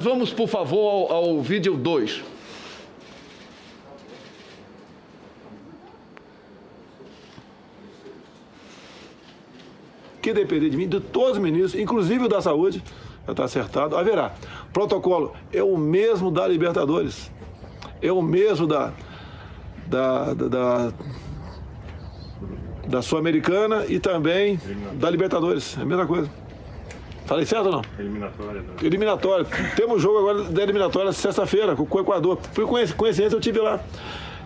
Vamos, por favor, ao vídeo 2. Que depender de mim, de todos os ministros, inclusive o da Saúde, já está acertado, haverá. Protocolo é o mesmo da Libertadores, é o mesmo da Sul-Americana e também da Libertadores, é a mesma coisa. Falei certo ou não? Eliminatória. Eliminatória. Temos jogo agora da eliminatória sexta-feira com o Equador. Por coincidência, eu tive lá.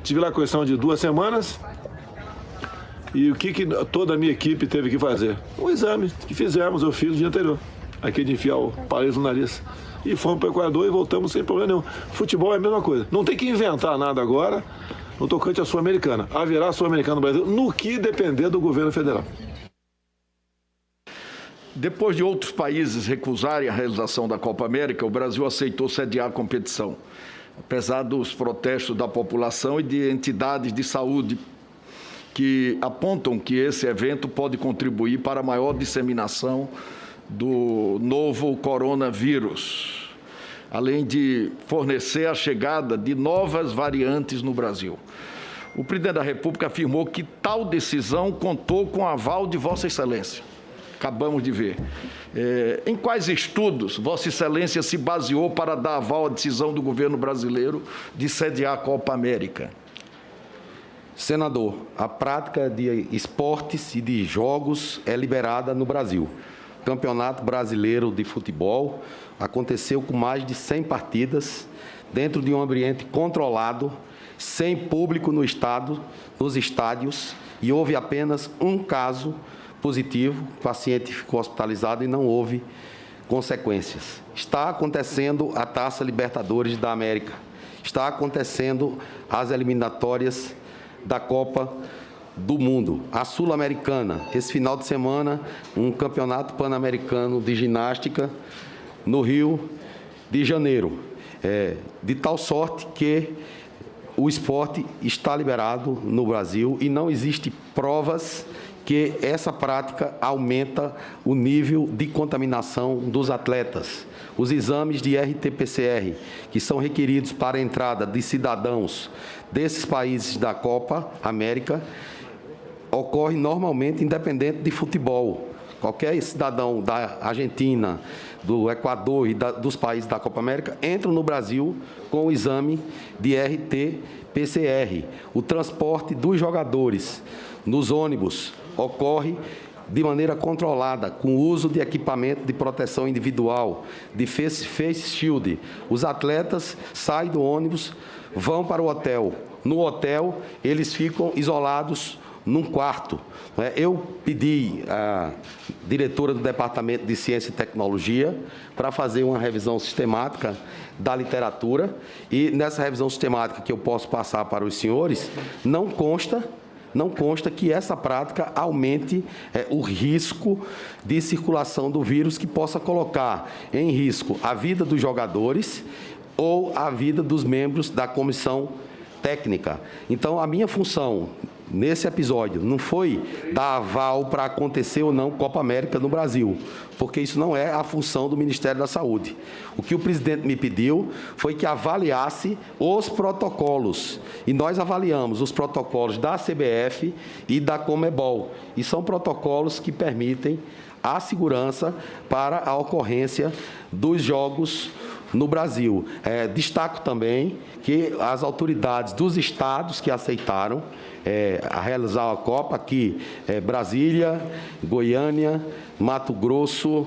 Tive lá questão de 2 semanas. E o que toda a minha equipe teve que fazer? Um exame que fizemos, eu fiz no dia anterior. Aqui de enfiar o palito no nariz. E fomos para o Equador e voltamos sem problema nenhum. Futebol é a mesma coisa. Não tem que inventar nada agora no tocante à Sul-Americana. Haverá Sul-Americana no Brasil no que depender do governo federal. Depois de outros países recusarem a realização da Copa América, o Brasil aceitou sediar a competição, apesar dos protestos da população e de entidades de saúde que apontam que esse evento pode contribuir para a maior disseminação do novo coronavírus, além de fornecer a chegada de novas variantes no Brasil. O presidente da República afirmou que tal decisão contou com o aval de Vossa Excelência. Acabamos de ver. Em quais estudos Vossa Excelência se baseou para dar aval à decisão do governo brasileiro de sediar a Copa América? Senador, a prática de esportes e de jogos é liberada no Brasil. O Campeonato Brasileiro de Futebol aconteceu com mais de 100 partidas, dentro de um ambiente controlado, sem público no estado, nos estádios, e houve apenas um caso positivo, o paciente ficou hospitalizado e não houve consequências. Está acontecendo a Taça Libertadores da América, está acontecendo as eliminatórias da Copa do Mundo, a Sul-Americana. Esse final de semana, um campeonato pan-americano de ginástica no Rio de Janeiro. De tal sorte que o esporte está liberado no Brasil e não existe provas que essa prática aumenta o nível de contaminação dos atletas. Os exames de RT-PCR, que são requeridos para a entrada de cidadãos desses países da Copa América, ocorrem normalmente independente de futebol. Qualquer cidadão da Argentina, do Equador e dos países da Copa América entram no Brasil com o exame de RT-PCR. O transporte dos jogadores nos ônibus ocorre de maneira controlada, com o uso de equipamento de proteção individual, de face shield. Os atletas saem do ônibus, vão para o hotel. No hotel, eles ficam isolados num quarto. Eu pedi à diretora do Departamento de Ciência e Tecnologia para fazer uma revisão sistemática da literatura e nessa revisão sistemática que eu posso passar para os senhores, não consta que essa prática aumente o risco de circulação do vírus que possa colocar em risco a vida dos jogadores ou a vida dos membros da comissão técnica. Então, a minha função nesse episódio não foi dar aval para acontecer ou não Copa América no Brasil, porque isso não é a função do Ministério da Saúde. O que o presidente me pediu foi que avaliasse os protocolos, e nós avaliamos os protocolos da CBF e da Conmebol, e são protocolos que permitem a segurança para a ocorrência dos jogos no Brasil. Destaco também que as autoridades dos estados que aceitaram a realizar a Copa aqui, Brasília, Goiânia, Mato Grosso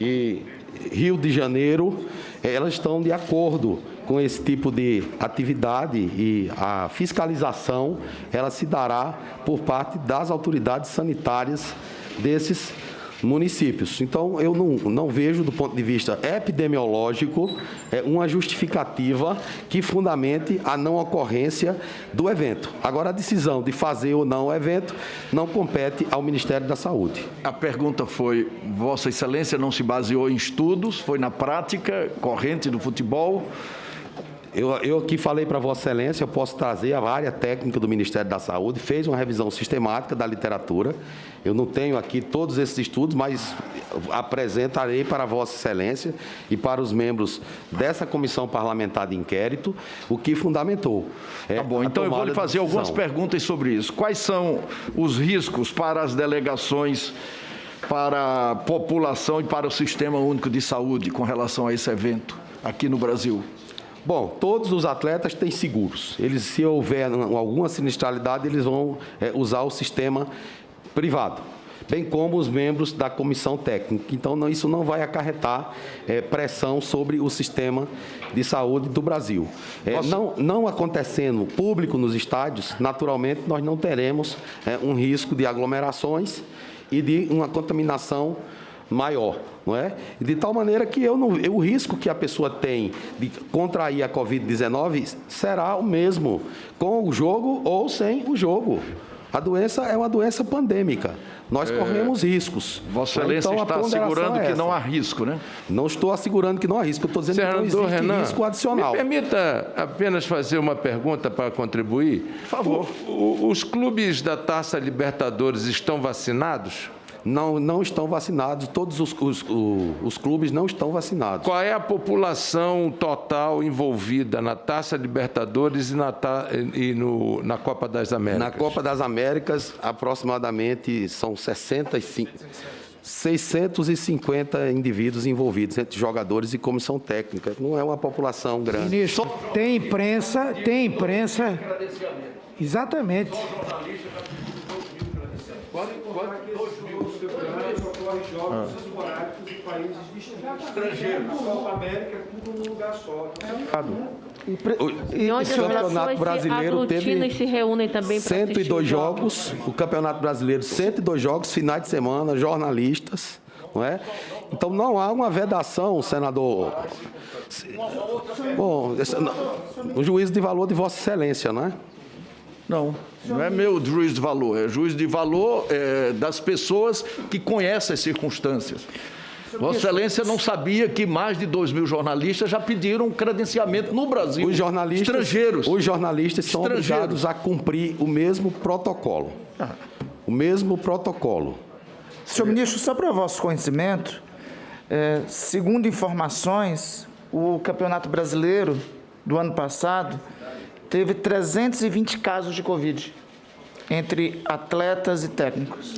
e Rio de Janeiro, elas estão de acordo com esse tipo de atividade e a fiscalização ela se dará por parte das autoridades sanitárias desses municípios. Então, eu não vejo, do ponto de vista epidemiológico, uma justificativa que fundamente a não ocorrência do evento. Agora, a decisão de fazer ou não o evento não compete ao Ministério da Saúde. A pergunta foi, Vossa Excelência não se baseou em estudos, foi na prática corrente do futebol? Eu aqui falei para Vossa Excelência, eu posso trazer a área técnica do Ministério da Saúde, fez uma revisão sistemática da literatura. Eu não tenho aqui todos esses estudos, mas apresentarei para Vossa Excelência e para os membros dessa comissão parlamentar de inquérito o que fundamentou. Tá bom, então eu vou lhe fazer algumas perguntas sobre isso. Quais são os riscos para as delegações, para a população e para o Sistema Único de Saúde com relação a esse evento aqui no Brasil? Bom, todos os atletas têm seguros. Eles, se houver alguma sinistralidade, eles vão usar o sistema privado, bem como os membros da comissão técnica. Então, isso não vai acarretar pressão sobre o sistema de saúde do Brasil. Não acontecendo público nos estádios, naturalmente, nós não teremos um risco de aglomerações e de uma contaminação maior, não é? De tal maneira que o risco que a pessoa tem de contrair a Covid-19 será o mesmo com o jogo ou sem o jogo. A doença é uma doença pandêmica. Nós corremos riscos. Vossa Excelência está assegurando que não há risco, né? Não estou assegurando que não há risco. Eu estou dizendo que não existe risco adicional. Me permita apenas fazer uma pergunta para contribuir. Por favor. Os clubes da Taça Libertadores estão vacinados? Não estão vacinados, todos os clubes não estão vacinados. Qual é a população total envolvida na Taça Libertadores e na Copa das Américas? Na Copa das Américas, aproximadamente são 650 indivíduos envolvidos, entre jogadores e comissão técnica. Não é uma população grande. Ministro, tem imprensa. Exatamente. Jogos esporádicos em países estrangeiros. A Copa América é tudo num lugar só. E onde o Campeonato Brasileiro teve se reúnem também 102 jogos, o Campeonato Brasileiro 102 jogos, finais de semana, jornalistas, não é? Então não há uma vedação, senador. Bom, o juízo de valor de Vossa Excelência, não é? Não é meu juízo de valor, é juízo de valor das pessoas que conhecem as circunstâncias. Vossa Excelência não sabia que mais de 2.000 jornalistas já pediram credenciamento no Brasil. Os jornalistas são obrigados a cumprir o mesmo protocolo. O mesmo protocolo. Senhor ministro, só para o vosso conhecimento, segundo informações, o Campeonato Brasileiro do ano passado teve 320 casos de Covid entre atletas e técnicos.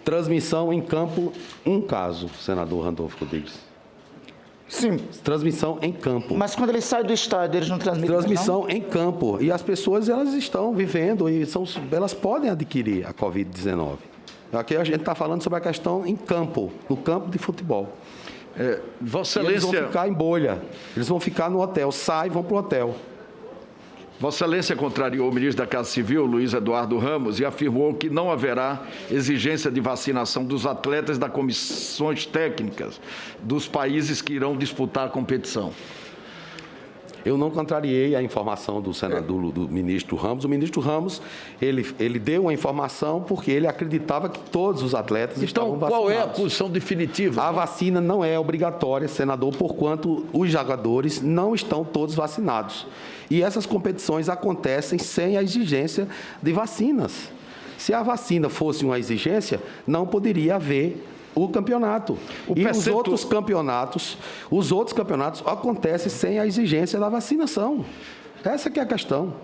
Transmissão em campo, um caso, senador Randolfo Rodrigues. Sim. Transmissão em campo. Mas quando eles saem do estádio, eles não transmitem? Transmissão em campo. E as pessoas, elas estão vivendo e elas podem adquirir a Covid-19. Aqui a gente está falando sobre a questão em campo, no campo de futebol. Vossa Excelência... Eles vão ficar em bolha, eles vão ficar no hotel, saem e vão para o hotel. Vossa Excelência contrariou o ministro da Casa Civil, Luiz Eduardo Ramos, e afirmou que não haverá exigência de vacinação dos atletas das comissões técnicas dos países que irão disputar a competição. Eu não contrariei a informação do senador, do ministro Ramos. O ministro Ramos, ele deu uma informação porque ele acreditava que todos os atletas estavam vacinados. Então, qual é a posição definitiva? A vacina não é obrigatória, senador, porquanto os jogadores não estão todos vacinados. E essas competições acontecem sem a exigência de vacinas. Se a vacina fosse uma exigência, não poderia haver o campeonato. Os outros campeonatos acontecem sem a exigência da vacinação. Essa que é a questão.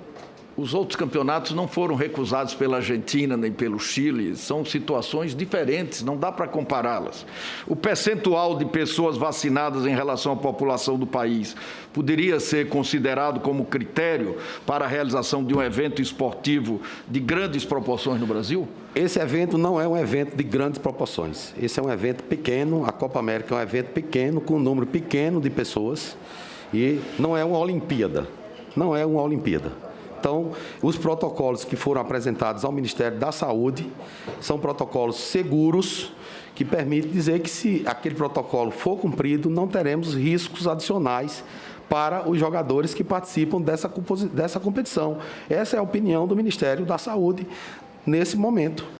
Os outros campeonatos não foram recusados pela Argentina nem pelo Chile, são situações diferentes, não dá para compará-las. O percentual de pessoas vacinadas em relação à população do país poderia ser considerado como critério para a realização de um evento esportivo de grandes proporções no Brasil? Esse evento não é um evento de grandes proporções. Esse é um evento pequeno, a Copa América é um evento pequeno, com um número pequeno de pessoas, e não é uma Olimpíada. Não é uma Olimpíada. Então, os protocolos que foram apresentados ao Ministério da Saúde são protocolos seguros, que permitem dizer que, se aquele protocolo for cumprido, não teremos riscos adicionais para os jogadores que participam dessa competição. Essa é a opinião do Ministério da Saúde nesse momento.